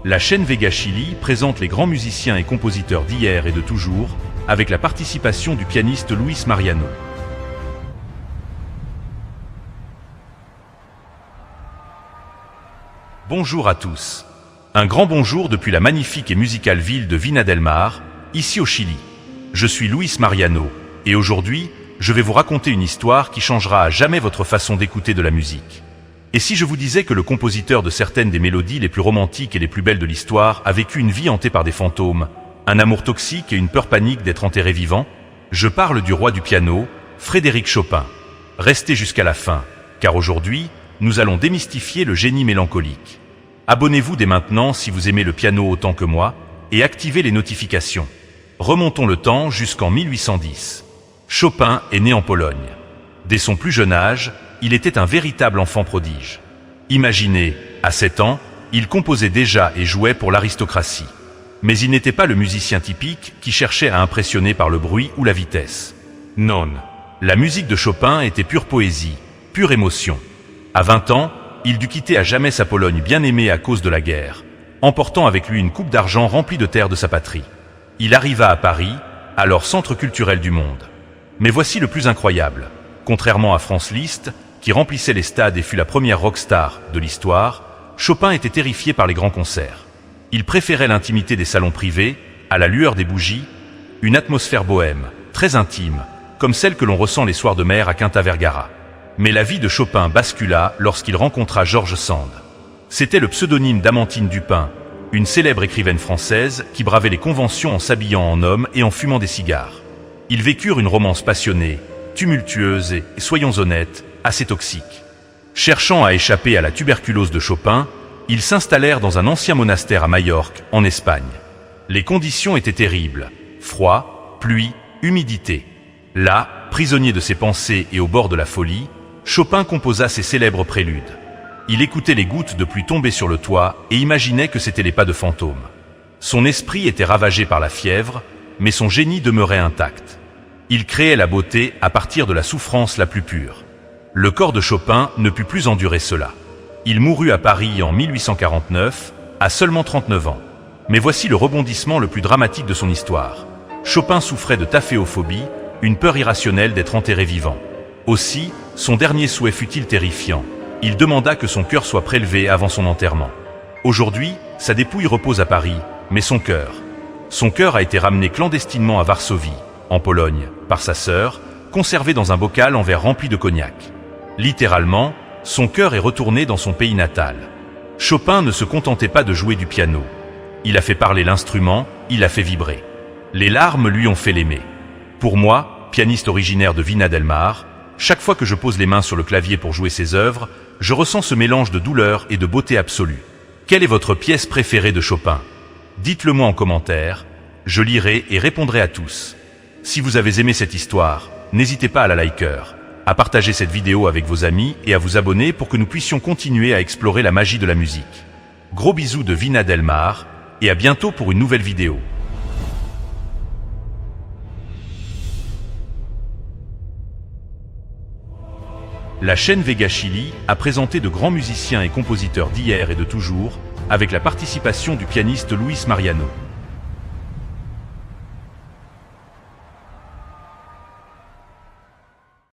La chaîne Vega Chili présente les grands musiciens et compositeurs d'hier et de toujours, avec la participation du pianiste Luis Mariano. Bonjour à tous. Un grand bonjour depuis la magnifique et musicale ville de Viña del Mar, ici au Chili. Je suis Luis Mariano, et aujourd'hui, je vais vous raconter une histoire qui changera à jamais votre façon d'écouter de la musique. Et si je vous disais que le compositeur de certaines des mélodies les plus romantiques et les plus belles de l'histoire a vécu une vie hantée par des fantômes, un amour toxique et une peur panique d'être enterré vivant? Je parle du roi du piano, Frédéric Chopin. Restez jusqu'à la fin, car aujourd'hui, nous allons démystifier le génie mélancolique. Abonnez-vous dès maintenant si vous aimez le piano autant que moi, et activez les notifications. Remontons le temps jusqu'en 1810. Chopin est né en Pologne. Dès son plus jeune âge, il était un véritable enfant prodige. Imaginez, à 7 ans, il composait déjà et jouait pour l'aristocratie. Mais il n'était pas le musicien typique qui cherchait à impressionner par le bruit ou la vitesse. Non. La musique de Chopin était pure poésie, pure émotion. À 20 ans, il dut quitter à jamais sa Pologne bien aimée à cause de la guerre, emportant avec lui une coupe d'argent remplie de terre de sa patrie. Il arriva à Paris, alors centre culturel du monde. Mais voici le plus incroyable. Contrairement à Franz Liszt, qui remplissait les stades et fut la première rockstar de l'histoire, Chopin était terrifié par les grands concerts. Il préférait l'intimité des salons privés, à la lueur des bougies, une atmosphère bohème, très intime, comme celle que l'on ressent les soirs de mer à Quinta Vergara. Mais la vie de Chopin bascula lorsqu'il rencontra George Sand. C'était le pseudonyme d'Amantine Dupin, une célèbre écrivaine française qui bravait les conventions en s'habillant en homme et en fumant des cigares. Ils vécurent une romance passionnée, tumultueuse et, soyons honnêtes, assez toxique. Cherchant à échapper à la tuberculose de Chopin, ils s'installèrent dans un ancien monastère à Majorque, en Espagne. Les conditions étaient terribles. Froid, pluie, humidité. Là, prisonnier de ses pensées et au bord de la folie, Chopin composa ses célèbres préludes. Il écoutait les gouttes de pluie tomber sur le toit et imaginait que c'étaient les pas de fantômes. Son esprit était ravagé par la fièvre, mais son génie demeurait intact. Il créait la beauté à partir de la souffrance la plus pure. Le corps de Chopin ne put plus endurer cela. Il mourut à Paris en 1849, à seulement 39 ans. Mais voici le rebondissement le plus dramatique de son histoire. Chopin souffrait de taphéophobie, une peur irrationnelle d'être enterré vivant. Aussi, son dernier souhait fut-il terrifiant. Il demanda que son cœur soit prélevé avant son enterrement. Aujourd'hui, sa dépouille repose à Paris, mais son cœur a été ramené clandestinement à Varsovie, en Pologne, par sa sœur, conservé dans un bocal en verre rempli de cognac. Littéralement, son cœur est retourné dans son pays natal. Chopin ne se contentait pas de jouer du piano. Il a fait parler l'instrument, il a fait vibrer. Les larmes lui ont fait l'aimer. Pour moi, pianiste originaire de Viña del Mar, chaque fois que je pose les mains sur le clavier pour jouer ses œuvres, je ressens ce mélange de douleur et de beauté absolue. Quelle est votre pièce préférée de Chopin? Dites-le moi en commentaire, je lirai et répondrai à tous. Si vous avez aimé cette histoire, n'hésitez pas à la liker, à partager cette vidéo avec vos amis et à vous abonner pour que nous puissions continuer à explorer la magie de la musique. Gros bisous de Viña del Mar, et à bientôt pour une nouvelle vidéo. La chaîne Vega Chili a présenté de grands musiciens et compositeurs d'hier et de toujours, avec la participation du pianiste Luis Mariano.